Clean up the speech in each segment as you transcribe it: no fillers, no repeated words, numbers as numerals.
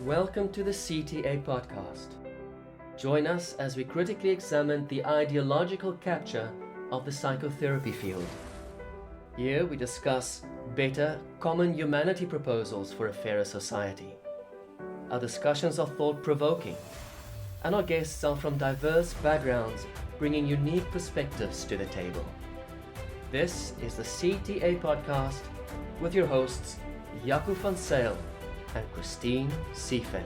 Welcome to the CTA podcast. Join us as we critically examine the ideological capture of the psychotherapy field. Here we discuss better, common humanity proposals for a fairer society. Our discussions are thought-provoking, and our guests are from diverse backgrounds, bringing unique perspectives to the table. This is the CTA podcast with your hosts, Jaco van Zyl and Christine Siefen.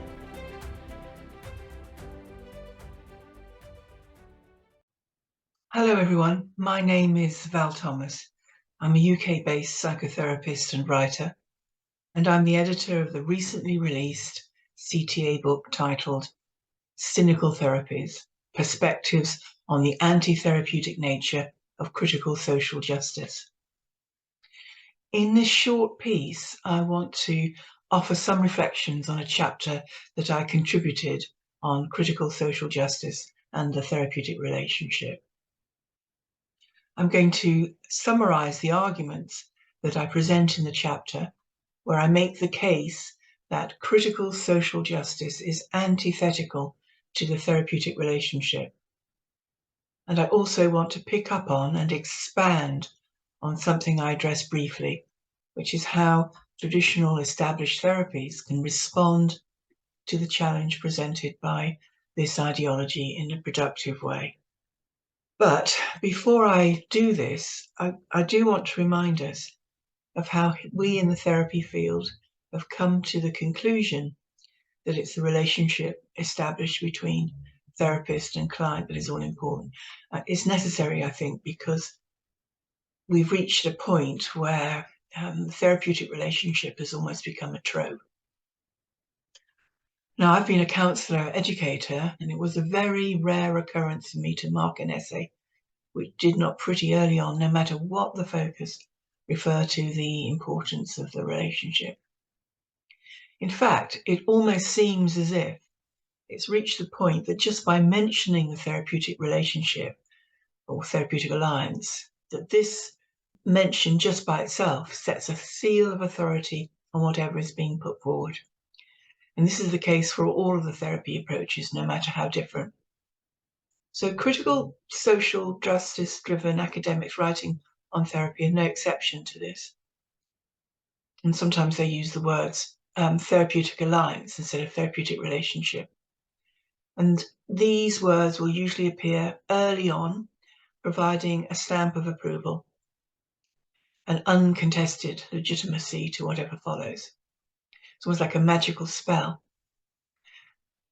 Hello everyone, my name is Val Thomas. I'm a UK-based psychotherapist and writer, and I'm the editor of the recently released CTA book titled Cynical Therapies, Perspectives on the Antitherapeutic Nature of Critical Social Justice. In this short piece, I want to offer some reflections on a chapter that I contributed on critical social justice and the therapeutic relationship. I'm going to summarize the arguments that I present in the chapter, where I make the case that critical social justice is antithetical to the therapeutic relationship. And I also want to pick up on and expand on something I addressed briefly, which is how traditional established therapies can respond to the challenge presented by this ideology in a productive way. But before I do this, I do want to remind us of how we in the therapy field have come to the conclusion that it's the relationship established between therapist and client that is all important. It's necessary, I think, because we've reached a point where the therapeutic relationship has almost become a trope. Now, I've been a counsellor educator, and it was a very rare occurrence for me to mark an essay which did not pretty early on, no matter what the focus, refer to the importance of the relationship. In fact, it almost seems as if it's reached the point that just by mentioning the therapeutic relationship or therapeutic alliance, that this mention just by itself sets a seal of authority on whatever is being put forward. And this is the case for all of the therapy approaches, no matter how different. So critical social justice-driven academics writing on therapy are no exception to this. And sometimes they use the words therapeutic alliance instead of therapeutic relationship. And these words will usually appear early on, providing a stamp of approval, an uncontested legitimacy to whatever follows. It's almost like a magical spell.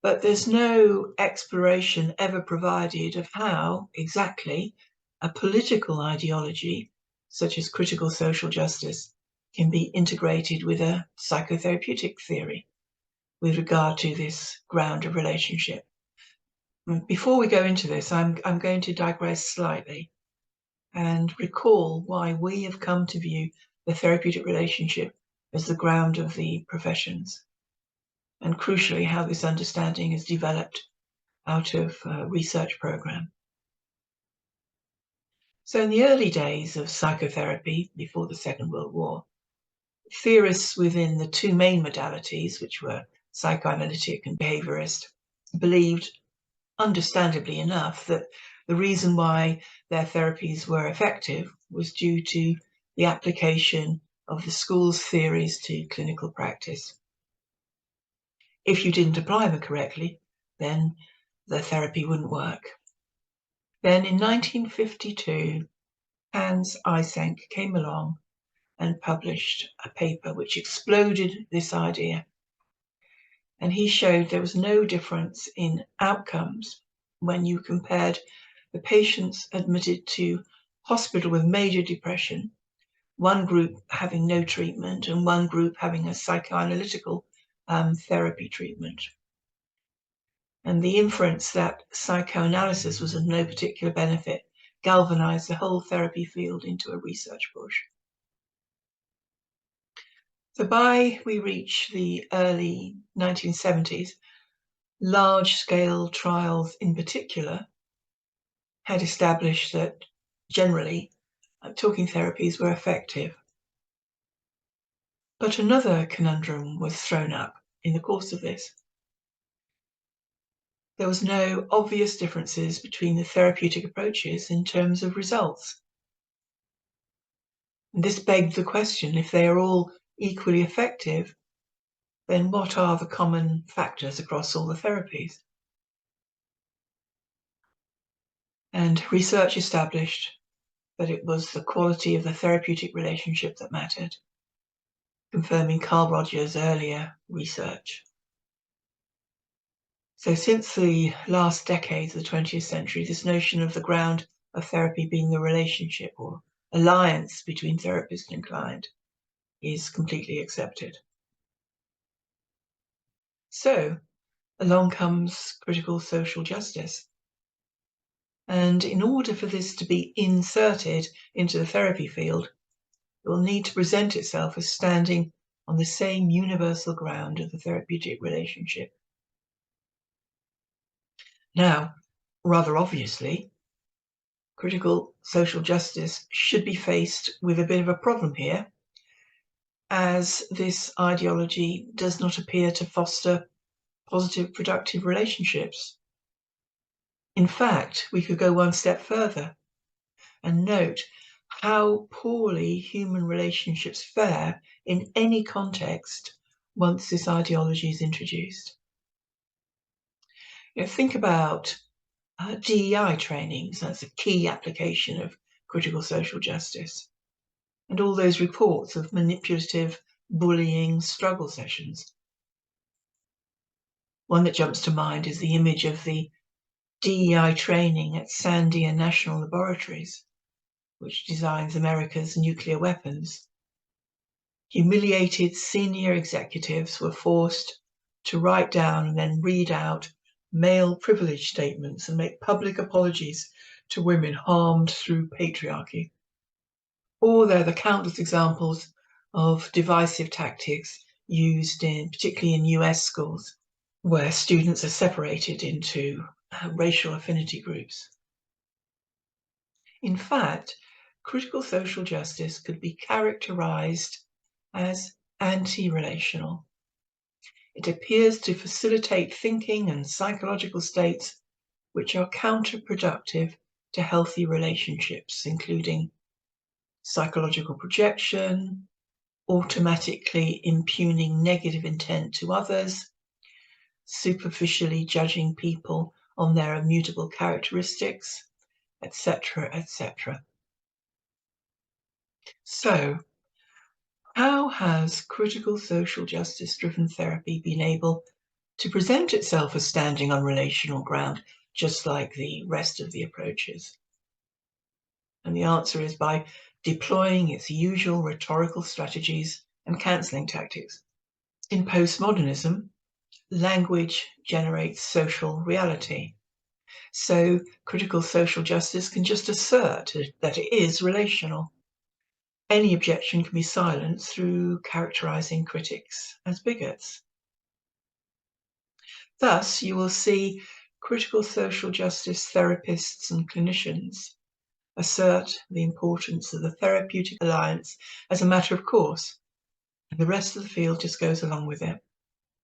But there's no exploration ever provided of how exactly a political ideology, such as critical social justice, can be integrated with a psychotherapeutic theory with regard to this ground of relationship. Before we go into this, I'm going to digress slightly and recall why we have come to view the therapeutic relationship as the ground of the professions, and crucially how this understanding is developed out of a research program. So in the early days of psychotherapy, before the Second World War, theorists within the two main modalities, which were psychoanalytic and behaviorist, believed, understandably enough, that the reason why their therapies were effective was due to the application of the school's theories to clinical practice. If you didn't apply them correctly, then the therapy wouldn't work. Then in 1952, Hans Eysenck came along and published a paper which exploded this idea. And he showed there was no difference in outcomes when you compared the patients admitted to hospital with major depression, one group having no treatment and one group having a psychoanalytical therapy treatment. And the inference that psychoanalysis was of no particular benefit galvanized the whole therapy field into a research push. So we reach the early 1970s, large-scale trials in particular had established that generally talking therapies were effective. But another conundrum was thrown up, in the course of this. There was no obvious differences between the therapeutic approaches in terms of results. This begged the question, if they are all equally effective, then what are the common factors across all the therapies? And research established that it was the quality of the therapeutic relationship that mattered, confirming Carl Rogers' earlier research. So since the last decades of the 20th century, this notion of the ground of therapy being the relationship or alliance between therapist and client is completely accepted. So along comes critical social justice. And in order for this to be inserted into the therapy field, it will need to present itself as standing on the same universal ground of the therapeutic relationship. Now, rather obviously, critical social justice should be faced with a bit of a problem here, as this ideology does not appear to foster positive, productive relationships. In fact, we could go one step further and note how poorly human relationships fare in any context once this ideology is introduced. Think about DEI trainings as a key application of critical social justice, and all those reports of manipulative, bullying struggle sessions. One that jumps to mind is the image of the DEI training at Sandia National Laboratories, which designs America's nuclear weapons. Humiliated senior executives were forced to write down and then read out male privilege statements and make public apologies to women harmed through patriarchy. Or there are the countless examples of divisive tactics used particularly in US schools, where students are separated into racial affinity groups. In fact, critical social justice could be characterized as anti-relational. It appears to facilitate thinking and psychological states which are counterproductive to healthy relationships, including psychological projection, automatically impugning negative intent to others, superficially judging people on their immutable characteristics, etc., etc. So, how has critical social justice-driven therapy been able to present itself as standing on relational ground, just like the rest of the approaches? And the answer is by deploying its usual rhetorical strategies and counselling tactics. In postmodernism, language generates social reality. So critical social justice can just assert that it is relational. Any objection can be silenced through characterizing critics as bigots. Thus, you will see critical social justice therapists and clinicians assert the importance of the therapeutic alliance as a matter of course, and the rest of the field just goes along with it.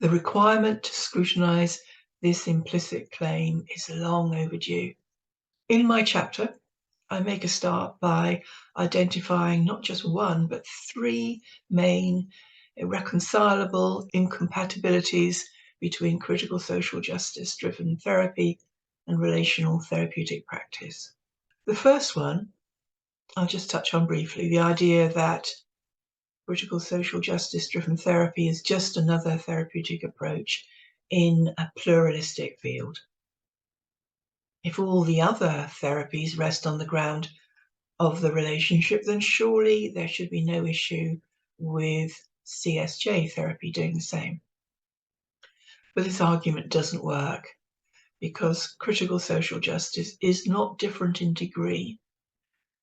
The requirement to scrutinize this implicit claim is long overdue. In my chapter, I make a start by identifying not just one, but three main irreconcilable incompatibilities between critical social justice-driven therapy and relational therapeutic practice. The first one, I'll just touch on briefly, the idea that critical social justice-driven therapy is just another therapeutic approach in a pluralistic field. If all the other therapies rest on the ground of the relationship, then surely there should be no issue with CSJ therapy doing the same. But this argument doesn't work because critical social justice is not different in degree,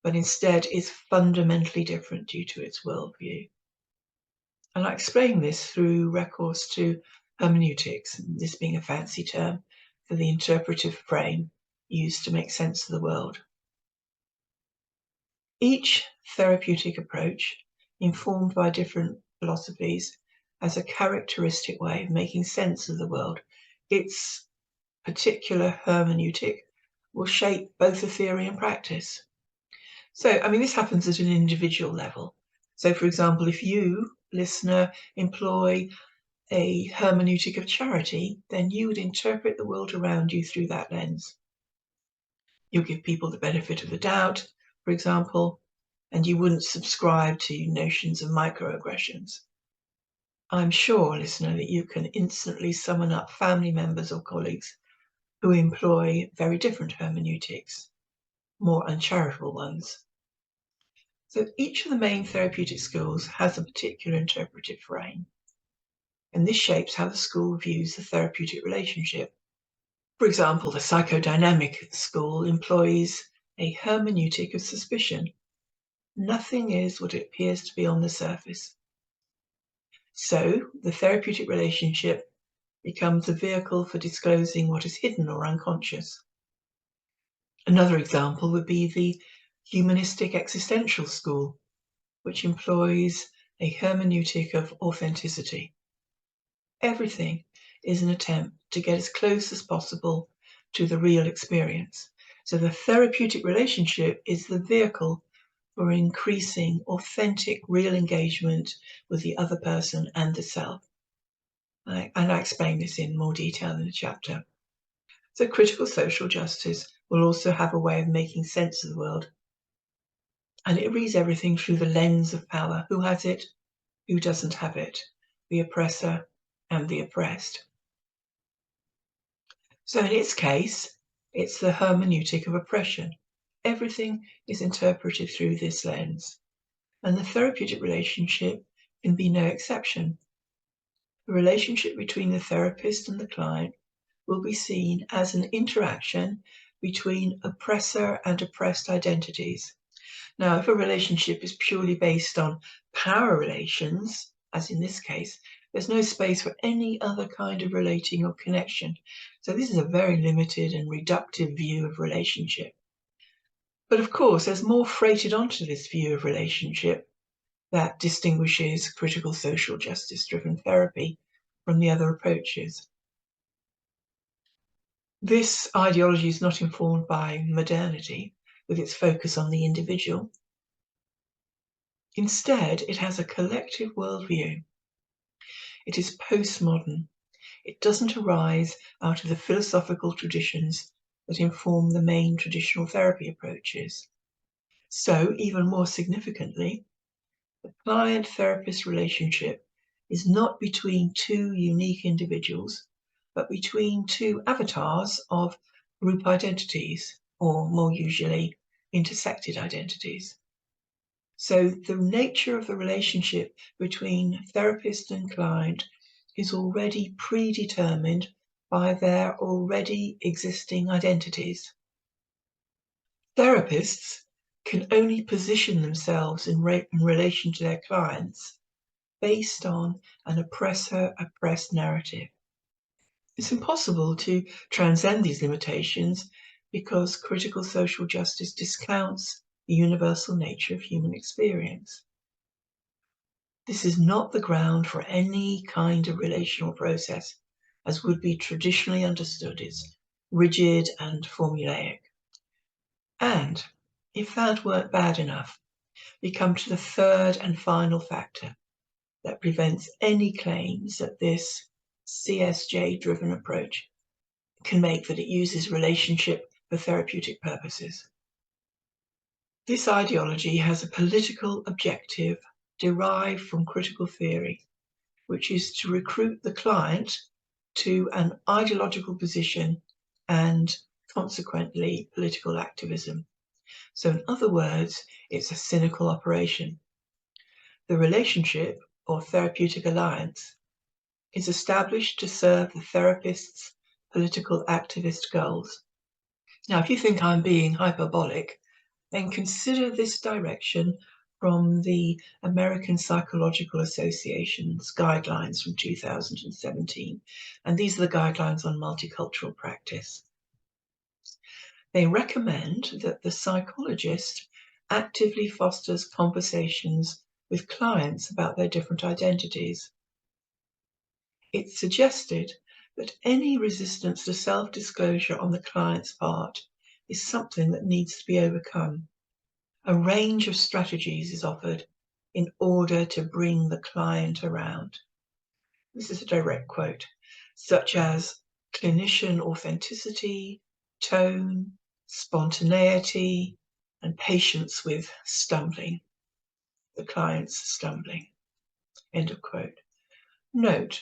but instead is fundamentally different due to its worldview. And I explain this through recourse to hermeneutics, this being a fancy term for the interpretive frame used to make sense of the world. Each therapeutic approach, informed by different philosophies, as a characteristic way of making sense of the world. Its particular hermeneutic will shape both the theory and practice. So, this happens at an individual level. So, for example, if you, listener, employ a hermeneutic of charity, then you would interpret the world around you through that lens. You'll give people the benefit of the doubt, for example, and you wouldn't subscribe to notions of microaggressions. I'm sure, listener, that you can instantly summon up family members or colleagues who employ very different hermeneutics, more uncharitable ones. So each of the main therapeutic schools has a particular interpretive frame, and this shapes how the school views the therapeutic relationship. For example, the psychodynamic school employs a hermeneutic of suspicion. Nothing is what it appears to be on the surface. So the therapeutic relationship becomes a vehicle for disclosing what is hidden or unconscious. Another example would be the humanistic existential school, which employs a hermeneutic of authenticity. Everything is an attempt to get as close as possible to the real experience. So the therapeutic relationship is the vehicle for increasing authentic, real engagement with the other person and the self. And I explain this in more detail in the chapter. So critical social justice will also have a way of making sense of the world. And it reads everything through the lens of power. Who has it? Who doesn't have it? The oppressor and the oppressed. So in its case, it's the hermeneutic of oppression. Everything is interpreted through this lens. And the therapeutic relationship can be no exception. The relationship between the therapist and the client will be seen as an interaction between oppressor and oppressed identities. Now, if a relationship is purely based on power relations, as in this case, there's no space for any other kind of relating or connection. So this is a very limited and reductive view of relationship. But of course, there's more freighted onto this view of relationship that distinguishes critical social justice-driven therapy from the other approaches. This ideology is not informed by modernity, with its focus on the individual. Instead, it has a collective worldview. It is postmodern. It doesn't arise out of the philosophical traditions that inform the main traditional therapy approaches. So, even more significantly, the client-therapist relationship is not between two unique individuals, but between two avatars of group identities, or more usually, intersected identities. So the nature of the relationship between therapist and client is already predetermined by their already existing identities. Therapists can only position themselves in relation to their clients based on an oppressor-oppressed narrative. It's impossible to transcend these limitations because critical social justice discounts the universal nature of human experience. This is not the ground for any kind of relational process, as would be traditionally understood as rigid and formulaic. And if that weren't bad enough, we come to the third and final factor that prevents any claims that this CSJ-driven approach can make that it uses relationship for therapeutic purposes. This ideology has a political objective derived from critical theory, which is to recruit the client to an ideological position and consequently political activism. So in other words, it's a cynical operation. The relationship or therapeutic alliance is established to serve the therapist's political activist goals. Now, if you think I'm being hyperbolic, then consider this direction from the American Psychological Association's guidelines from 2017. And these are the guidelines on multicultural practice. They recommend that the psychologist actively fosters conversations with clients about their different identities. It suggested that any resistance to self-disclosure on the client's part is something that needs to be overcome. A range of strategies is offered in order to bring the client around. This is a direct quote, such as clinician authenticity, tone, spontaneity, and patience with stumbling, the client's stumbling. End of quote. Note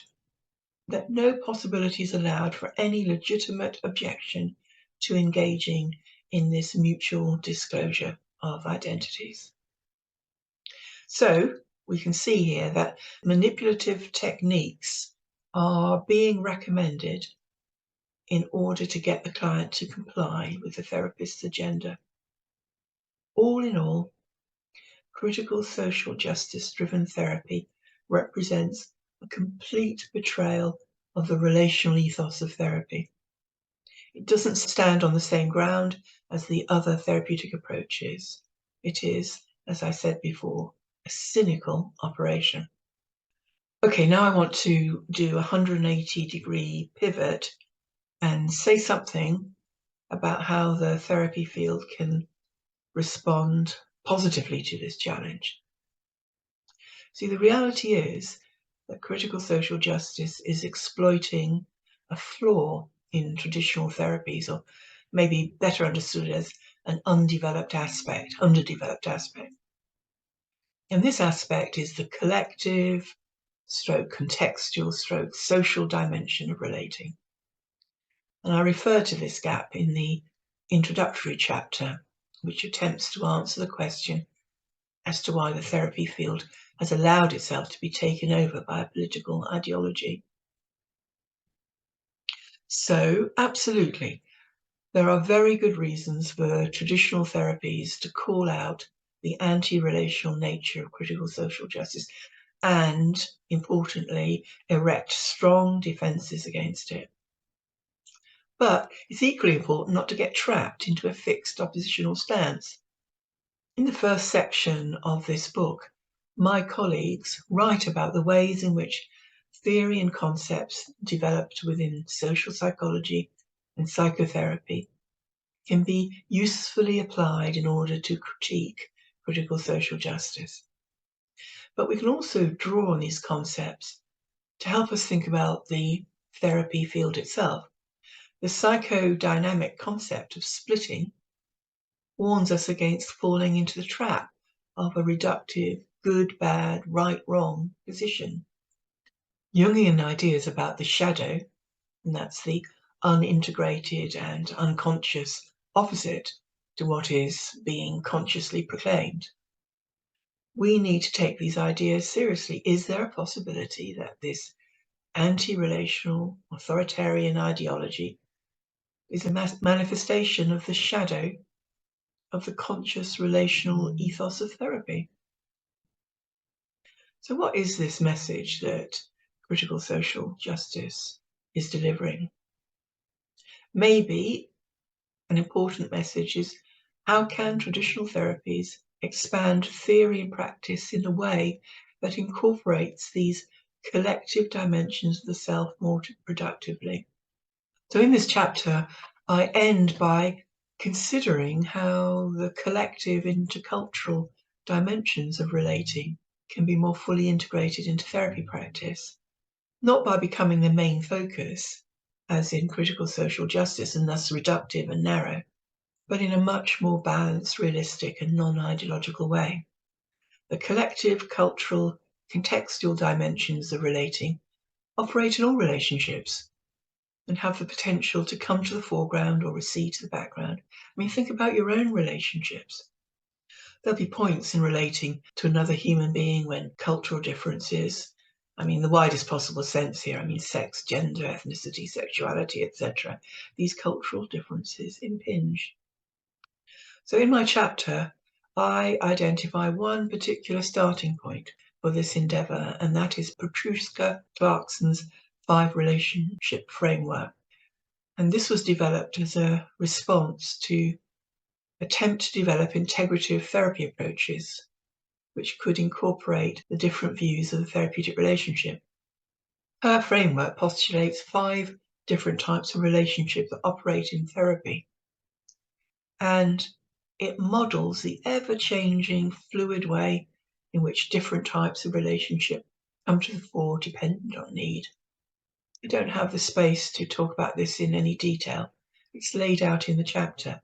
that no possibility is allowed for any legitimate objection to engaging in this mutual disclosure of identities. So we can see here that manipulative techniques are being recommended in order to get the client to comply with the therapist's agenda. All in all, critical social justice-driven therapy represents a complete betrayal of the relational ethos of therapy. It doesn't stand on the same ground as the other therapeutic approaches. It is, as I said before, a cynical operation. Okay, now I want to do a 180-degree pivot and say something about how the therapy field can respond positively to this challenge. See, the reality is that critical social justice is exploiting a flaw in traditional therapies, or maybe better understood as an underdeveloped aspect. And this aspect is the collective, contextual, social dimension of relating. And I refer to this gap in the introductory chapter, which attempts to answer the question as to why the therapy field has allowed itself to be taken over by a political ideology. So, absolutely, there are very good reasons for traditional therapies to call out the anti-relational nature of critical social justice and, importantly, erect strong defences against it. But it's equally important not to get trapped into a fixed oppositional stance. In the first section of this book, my colleagues write about the ways in which theory and concepts developed within social psychology and psychotherapy can be usefully applied in order to critique critical social justice. But we can also draw on these concepts to help us think about the therapy field itself. The psychodynamic concept of splitting warns us against falling into the trap of a reductive good, bad, right, wrong position. Jungian ideas about the shadow, and that's the unintegrated and unconscious opposite to what is being consciously proclaimed. We need to take these ideas seriously. Is there a possibility that this anti-relational authoritarian ideology is a manifestation of the shadow of the conscious relational ethos of therapy? So what is this message that critical social justice is delivering? Maybe an important message is, how can traditional therapies expand theory and practice in a way that incorporates these collective dimensions of the self more productively? So in this chapter, I end by considering how the collective intercultural dimensions of relating can be more fully integrated into therapy practice, not by becoming the main focus, as in critical social justice, and thus reductive and narrow, but in a much more balanced, realistic, and non-ideological way. The collective, cultural, contextual dimensions of relating operate in all relationships and have the potential to come to the foreground or recede to the background. I mean, think about your own relationships. There'll be points in relating to another human being when cultural differences, I mean, the widest possible sense here, I mean, sex, gender, ethnicity, sexuality, etc., these cultural differences impinge. So in my chapter, I identify one particular starting point for this endeavour, and that is Petruska Clarkson's 5 relationship framework. And this was developed as a response to attempt to develop integrative therapy approaches which could incorporate the different views of the therapeutic relationship. Her framework postulates 5 different types of relationships that operate in therapy, and it models the ever-changing, fluid way in which different types of relationship come to the fore dependent on need. I don't have the space to talk about this in any detail. It's laid out in the chapter.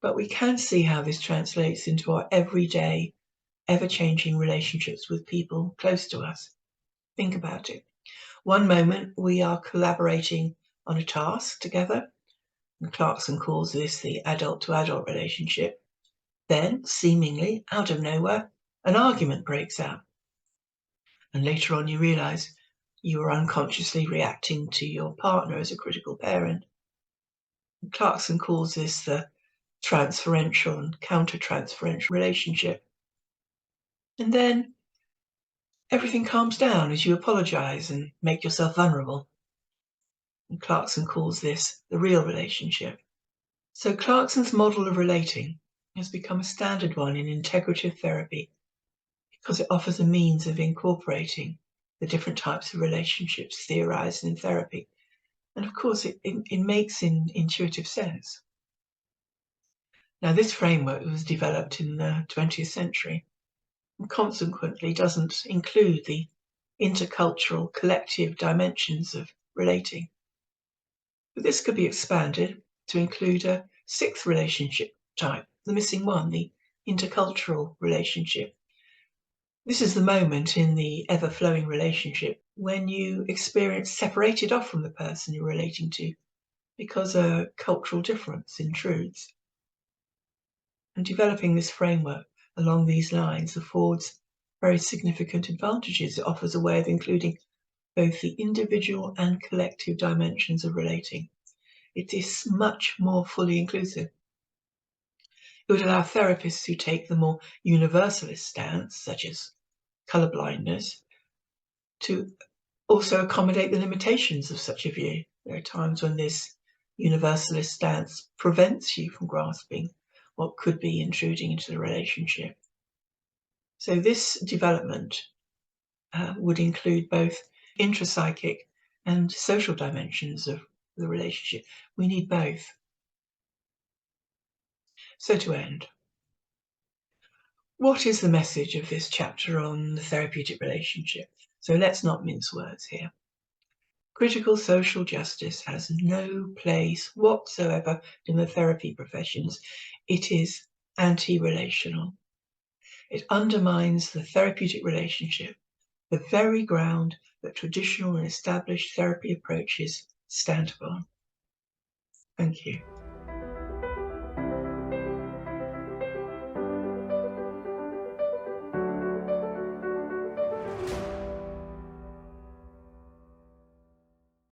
But we can see how this translates into our everyday, ever-changing relationships with people close to us. Think about it. One moment we are collaborating on a task together, and Clarkson calls this the adult-to-adult relationship. Then, seemingly out of nowhere, an argument breaks out. And later on you realise you are unconsciously reacting to your partner as a critical parent. And Clarkson calls this the transferential and counter-transferential relationship. And then everything calms down as you apologise and make yourself vulnerable. And Clarkson calls this the real relationship. So Clarkson's model of relating has become a standard one in integrative therapy because it offers a means of incorporating the different types of relationships theorised in therapy. And of course, it makes intuitive sense. Now, this framework was developed in the 20th century and consequently doesn't include the intercultural collective dimensions of relating. But this could be expanded to include a 6th relationship type, the missing one, the intercultural relationship. This is the moment in the ever-flowing relationship when you experience separated off from the person you're relating to because a cultural difference intrudes. And developing this framework along these lines affords very significant advantages. It offers a way of including both the individual and collective dimensions of relating. It is much more fully inclusive. It would allow therapists who take the more universalist stance, such as colourblindness, to also accommodate the limitations of such a view. There are times when this universalist stance prevents you from grasping what could be intruding into the relationship. So this development would include both intrapsychic and social dimensions of the relationship. We need both. So to end, what is the message of this chapter on the therapeutic relationship? So let's not mince words here. Critical social justice has no place whatsoever in the therapy professions. It is anti-relational. It undermines the therapeutic relationship, the very ground that traditional and established therapy approaches stand upon. Thank you.